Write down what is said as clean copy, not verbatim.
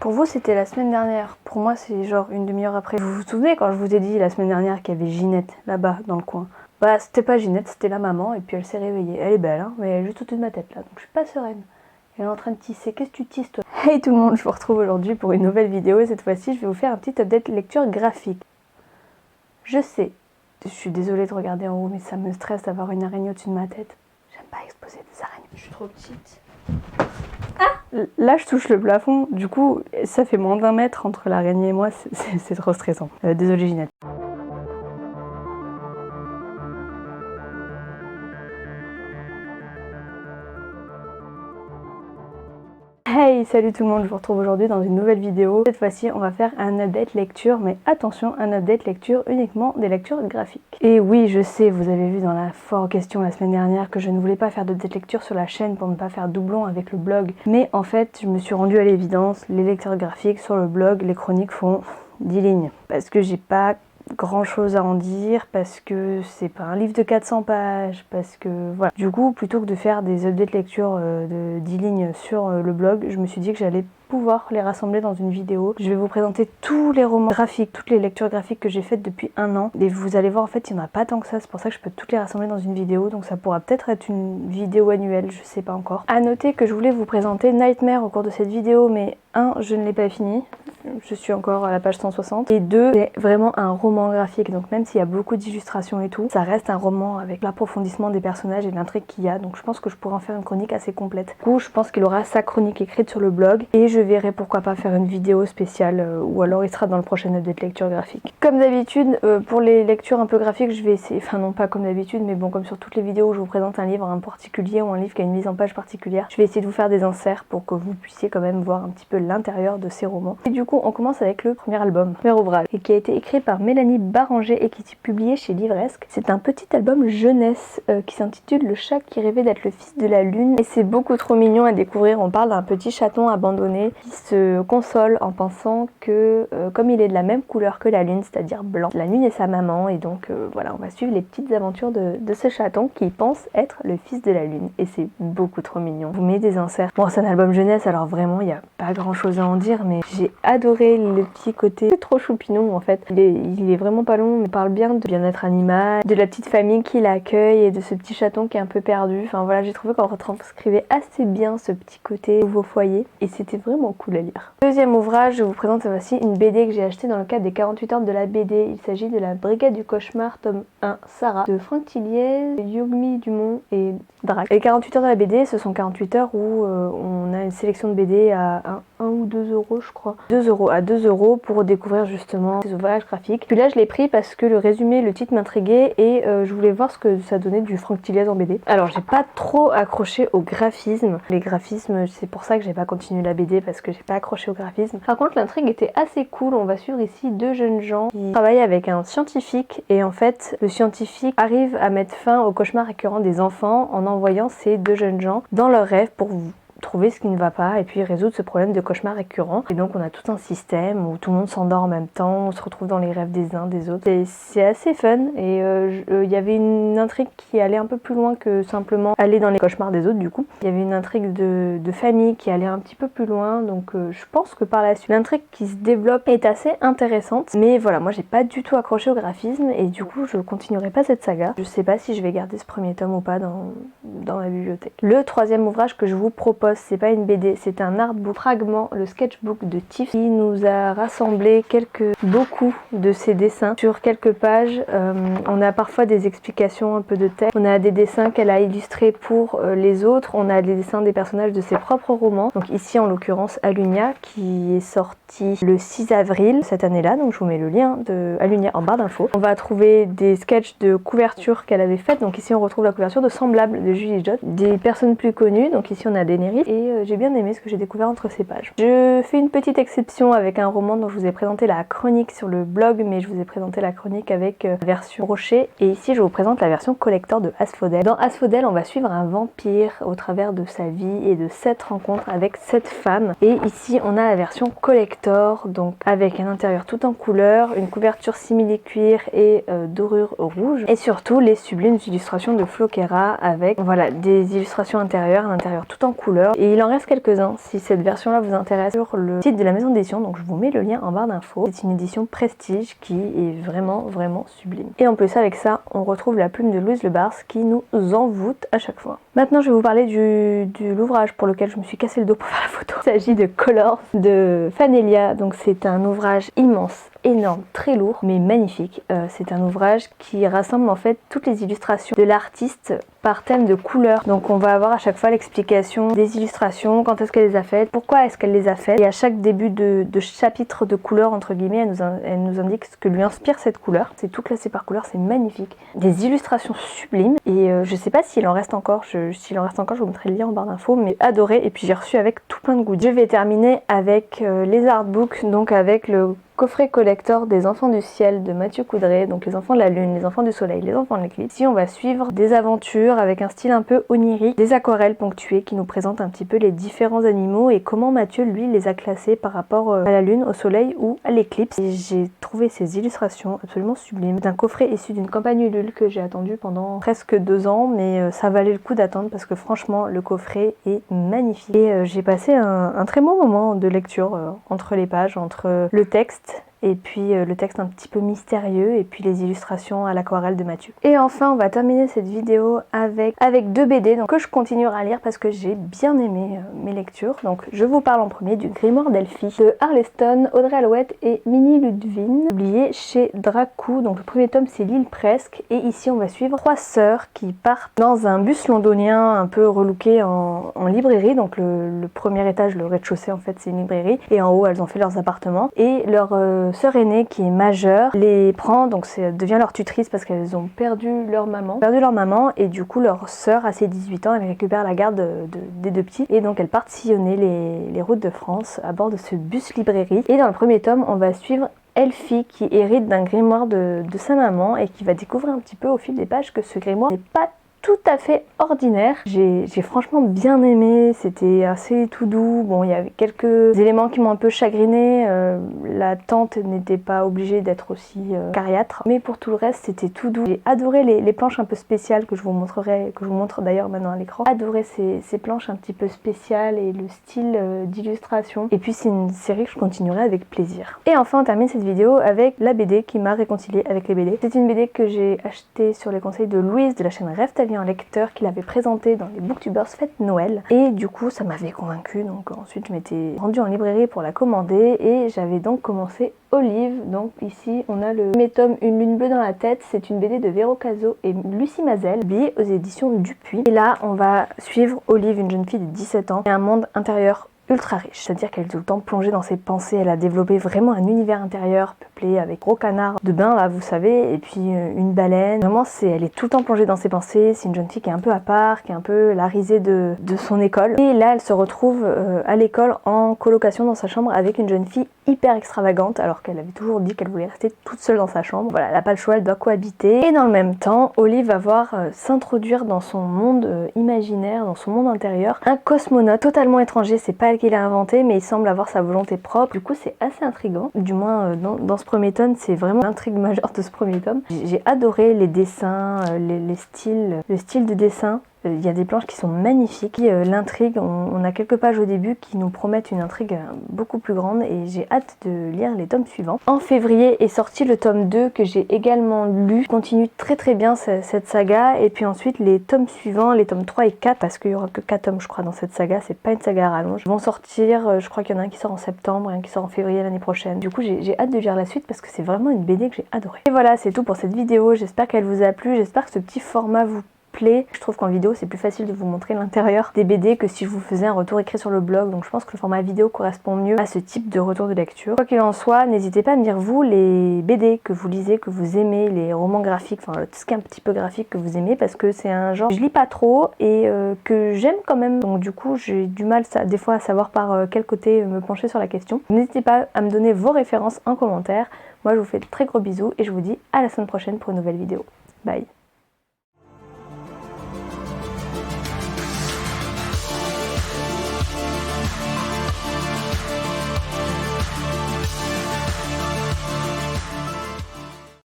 Pour vous, c'était la semaine dernière. Pour moi, c'est genre une demi-heure après. Vous vous souvenez quand je vous ai dit la semaine dernière qu'il y avait Ginette là-bas dans le coin? Bah, c'était pas Ginette, c'était la maman, et puis elle s'est réveillée. Elle est belle, hein, mais elle est juste au-dessus de ma tête là, donc je suis pas sereine. Elle est en train de tisser. Qu'est-ce que tu tisses, toi? Hey tout le monde, je vous retrouve aujourd'hui pour une nouvelle vidéo, et cette fois-ci, je vais vous faire un petit update lecture graphique. Je sais, je suis désolée de regarder en haut, mais ça me stresse d'avoir une araignée au-dessus de ma tête. J'aime pas exposer des araignées. Je suis trop petite. Ah! Là, je touche le plafond, du coup, ça fait moins d'1 mètre entre l'araignée et moi, c'est trop stressant. Désolée Ginette. Hey, salut tout le monde, je vous retrouve aujourd'hui dans une nouvelle vidéo. Cette fois-ci, on va faire un update lecture, mais attention, un update lecture uniquement des lectures graphiques. Et oui, je sais, vous avez vu dans la foire question la semaine dernière que je ne voulais pas faire d'update lecture sur la chaîne pour ne pas faire doublon avec le blog. Mais en fait, je me suis rendue à l'évidence, les lecteurs graphiques sur le blog, les chroniques font 10 lignes. Parce que j'ai pas grand chose à en dire, parce que c'est pas un livre de 400 pages, parce que voilà. Du coup, plutôt que de faire des updates lecture de 10 lignes sur le blog, je me suis dit que j'allais pouvoir les rassembler dans une vidéo. Je vais vous présenter tous les romans graphiques, toutes les lectures graphiques que j'ai faites depuis 1 an. Et vous allez voir, en fait, il n'y en a pas tant que ça. C'est pour ça que je peux toutes les rassembler dans une vidéo. Donc ça pourra peut-être être une vidéo annuelle, je sais pas encore. À noter que je voulais vous présenter Nightmare au cours de cette vidéo, mais 1, je ne l'ai pas fini. Je suis encore à la page 160. Et 2, c'est vraiment un roman graphique. Donc même s'il y a beaucoup d'illustrations et tout, ça reste un roman avec l'approfondissement des personnages et l'intrigue qu'il y a. Donc je pense que je pourrais en faire une chronique assez complète. Du coup, je pense qu'il aura sa chronique écrite sur le blog. Et je verrai pourquoi pas faire une vidéo spéciale ou alors il sera dans le prochain update lecture graphique. Comme d'habitude, pour les lectures un peu graphiques, je vais essayer, enfin non pas comme d'habitude, mais bon, comme sur toutes les vidéos où je vous présente un livre en particulier ou un livre qui a une mise en page particulière, je vais essayer de vous faire des inserts pour que vous puissiez quand même voir un petit peu l'intérieur de ces romans. Et du coup, on commence avec le premier album, premier ouvrage, et qui a été écrit par Mélanie Baranger et qui est publié chez Livresque. C'est un petit album jeunesse qui s'intitule Le chat qui rêvait d'être le fils de la lune, et c'est beaucoup trop mignon à découvrir. On parle d'un petit chaton abandonné qui se console en pensant que comme il est de la même couleur que la lune, c'est-à-dire blanc, la lune est sa maman, et donc voilà, on va suivre les petites aventures de ce chaton qui pense être le fils de la lune, et c'est beaucoup trop mignon. Je vous mets des inserts. Bon, c'est un album jeunesse, alors vraiment il n'y a pas grand chose à en dire, mais j'ai adoré le petit côté trop choupinou en fait. Il est vraiment pas long, mais il parle bien de bien-être animal, de la petite famille qui l'accueille et de ce petit chaton qui est un peu perdu. Enfin voilà, j'ai trouvé qu'on retranscrivait assez bien ce petit côté nouveau foyer, et c'était vraiment cool à lire. Deuxième ouvrage, je vous présente cette fois-ci une BD que j'ai achetée dans le cadre des 48 heures de la BD. Il s'agit de la Brigade du Cauchemar, tome 1, Sarah, de Franck Tilliez, Yogmi Dumont et Drac. Les 48 heures de la BD, ce sont 48 heures où on a une sélection de BD à 1 ou 2 euros, je crois. 2 euros, à 2 euros pour découvrir justement ces ouvrages graphiques. Puis là, je l'ai pris parce que le résumé, le titre m'intriguait, et je voulais voir ce que ça donnait du Franck Tilliez en BD. Alors, j'ai pas trop accroché au graphisme. Les graphismes, c'est pour ça que j'ai pas continué la BD, parce que j'ai pas accroché au graphisme. Par contre, l'intrigue était assez cool. On va suivre ici 2 jeunes gens qui travaillent avec un scientifique, et en fait, le scientifique arrive à mettre fin au cauchemar récurrent des enfants en envoyant ces 2 jeunes gens dans leurs rêves pour trouver ce qui ne va pas et puis résoudre ce problème de cauchemar récurrent. Et donc on a tout un système où tout le monde s'endort en même temps, on se retrouve dans les rêves des uns des autres. C'est assez fun, et il y avait une intrigue qui allait un peu plus loin que simplement aller dans les cauchemars des autres. Du coup, il y avait une intrigue de famille qui allait un petit peu plus loin, donc je pense que par la suite l'intrigue qui se développe est assez intéressante. Mais voilà, moi j'ai pas du tout accroché au graphisme, et du coup je continuerai pas cette saga. Je sais pas si je vais garder ce premier tome ou pas dans ma bibliothèque. Le troisième ouvrage que je vous propose, c'est pas une BD, c'est un artbook fragment, le sketchbook de Tiff, qui nous a rassemblé beaucoup de ses dessins sur quelques pages. On a parfois des explications, un peu de texte, on a des dessins qu'elle a illustrés pour les autres, on a des dessins des personnages de ses propres romans. Donc ici en l'occurrence Alunia, qui est sorti le 6 avril cette année-là, donc je vous mets le lien de Alunia en barre d'infos. On va trouver des sketchs de couverture qu'elle avait faites, donc ici on retrouve la couverture de Semblable de Julie Jott, des personnes plus connues, donc ici on a Daenerys, et j'ai bien aimé ce que j'ai découvert entre ces pages. Je fais une petite exception avec un roman dont je vous ai présenté la chronique sur le blog, mais je vous ai présenté la chronique avec la version brochée, et ici je vous présente la version collector de Asphodel. Dans Asphodel, on va suivre un vampire au travers de sa vie et de 7 rencontres avec 7 femmes, et ici on a la version collector, donc avec un intérieur tout en couleur, une couverture simili-cuir et dorure rouge, et surtout les sublimes illustrations de Flo Kera avec voilà des illustrations intérieures, un intérieur tout en couleur, couleurs et il en reste quelques-uns si cette version là vous intéresse sur le site de la maison d'édition, donc je vous mets le lien en barre d'infos. C'est une édition prestige qui est vraiment sublime. Et en plus avec ça on retrouve la plume de Louise Le Bars qui nous envoûte à chaque fois. Maintenant je vais vous parler de l'ouvrage pour lequel je me suis cassé le dos pour faire la photo. Il s'agit de Colors de Fanelia, donc c'est un ouvrage immense, énorme, très lourd mais magnifique. C'est un ouvrage qui rassemble en fait toutes les illustrations de l'artiste par thème de couleurs. Donc on va avoir à chaque fois l'explication des illustrations, quand est-ce qu'elle les a faites, pourquoi est-ce qu'elle les a faites, et à chaque début de chapitre de couleur entre guillemets elle nous indique ce que lui inspire cette couleur. C'est tout classé par couleur, c'est magnifique. Des illustrations sublimes et je sais pas s'il en reste encore, s'il en reste encore je vous mettrai le lien en barre d'infos, mais adoré. Et puis j'ai reçu avec tout plein de goodies. Je vais terminer avec les artbooks, donc avec le coffret collector des enfants du ciel de Mathieu Coudray, donc les enfants de la lune, les enfants du soleil, les enfants de l'éclipse. Ici on va suivre des aventures avec un style un peu onirique, des aquarelles ponctuées qui nous présentent un petit peu les différents animaux et comment Mathieu lui les a classés par rapport à la lune, au soleil ou à l'éclipse. Et j'ai trouvé ces illustrations absolument sublimes. C'est un coffret issu d'une campagne Ulule que j'ai attendu pendant presque 2 ans, mais ça valait le coup d'attendre parce que franchement le coffret est magnifique. Et j'ai passé un très bon moment de lecture entre les pages, entre le texte et puis le texte un petit peu mystérieux et puis les illustrations à l'aquarelle de Mathieu. Et enfin on va terminer cette vidéo avec 2 BD donc, que je continuerai à lire parce que j'ai bien aimé mes lectures. Donc je vous parle en premier du Grimoire d'Elphie de Arleston, Audrey Alouette et Minnie Ludwig, publié chez Dracou. Donc le premier tome c'est L'île presque et ici on va suivre 3 sœurs qui partent dans un bus londonien un peu relooké en librairie. Donc le premier étage, le rez-de-chaussée en fait c'est une librairie et en haut elles ont fait leurs appartements et leur sœur aînée qui est majeure les prend, donc devient leur tutrice parce qu'elles ont perdu leur maman et du coup leur sœur à ses 18 ans elle récupère la garde des 2 petits et donc elles partent sillonner les routes de France à bord de ce bus librairie. Et dans le premier tome on va suivre Elphie qui hérite d'un grimoire de sa maman et qui va découvrir un petit peu au fil des pages que ce grimoire n'est pas tout à fait ordinaire. J'ai franchement bien aimé, c'était assez tout doux. Bon, il y avait quelques éléments qui m'ont un peu chagriné. La tante n'était pas obligée d'être aussi cariâtre, mais pour tout le reste c'était tout doux. J'ai adoré les planches un peu spéciales que je vous montrerai, que je vous montre d'ailleurs maintenant à l'écran. Adoré ces planches un petit peu spéciales et le style d'illustration. Et puis c'est une série que je continuerai avec plaisir. Et enfin on termine cette vidéo avec la BD qui m'a réconciliée avec les BD. C'est une BD que j'ai achetée sur les conseils de Louise de la chaîne Rêve ta vie en lecteur qui l'avait présenté dans les Booktubers Fête Noël et du coup ça m'avait convaincue, donc ensuite je m'étais rendue en librairie pour la commander et j'avais donc commencé Olive. Donc ici on a le premier tome Une lune bleue dans la tête, c'est une BD de Véro Cazot et Lucie Mazel, publiée aux éditions Dupuis. Et là on va suivre Olive, une jeune fille de 17 ans et un monde intérieur ultra riche, c'est-à-dire qu'elle est tout le temps plongée dans ses pensées. Elle a développé vraiment un univers intérieur peuplé avec gros canards de bain là vous savez, et puis une baleine. Vraiment elle est tout le temps plongée dans ses pensées. C'est une jeune fille qui est un peu à part, qui est un peu la risée de son école. Et là elle se retrouve à l'école en colocation dans sa chambre avec une jeune fille hyper extravagante alors qu'elle avait toujours dit qu'elle voulait rester toute seule dans sa chambre. Voilà, elle n'a pas le choix, elle doit cohabiter. Et dans le même temps, Olive va voir s'introduire dans son monde imaginaire, dans son monde intérieur, un cosmonaute totalement étranger. C'est pas elle qui l'a inventé mais il semble avoir sa volonté propre. Du coup c'est assez intriguant, du moins dans ce premier tome c'est vraiment l'intrigue majeure de ce premier tome. J'ai adoré les dessins, le style de dessin. Il y a des planches qui sont magnifiques. L'intrigue, on a quelques pages au début qui nous promettent une intrigue beaucoup plus grande et j'ai hâte de lire les tomes suivants. En février est sorti le tome 2 que j'ai également lu. Je continue très bien cette saga et puis ensuite les tomes suivants, les tomes 3 et 4, parce qu'il y aura que 4 tomes je crois dans cette saga, c'est pas une saga à rallonge, vont sortir, je crois qu'il y en a un qui sort en septembre et un qui sort en février l'année prochaine. Du coup j'ai hâte de lire la suite parce que c'est vraiment une BD que j'ai adorée. Et voilà, c'est tout pour cette vidéo, j'espère qu'elle vous a plu, j'espère que ce petit format vous plaît. Je trouve qu'en vidéo c'est plus facile de vous montrer l'intérieur des BD que si je vous faisais un retour écrit sur le blog, donc je pense que le format vidéo correspond mieux à ce type de retour de lecture. Quoi qu'il en soit, n'hésitez pas à me dire vous les BD que vous lisez, que vous aimez, les romans graphiques, enfin tout ce qui est un petit peu graphique que vous aimez, parce que c'est un genre que je lis pas trop et que j'aime quand même, donc du coup j'ai du mal des fois à savoir par quel côté me pencher sur la question. N'hésitez pas à me donner vos références en commentaire. Moi je vous fais de très gros bisous et je vous dis à la semaine prochaine pour une nouvelle vidéo. Bye.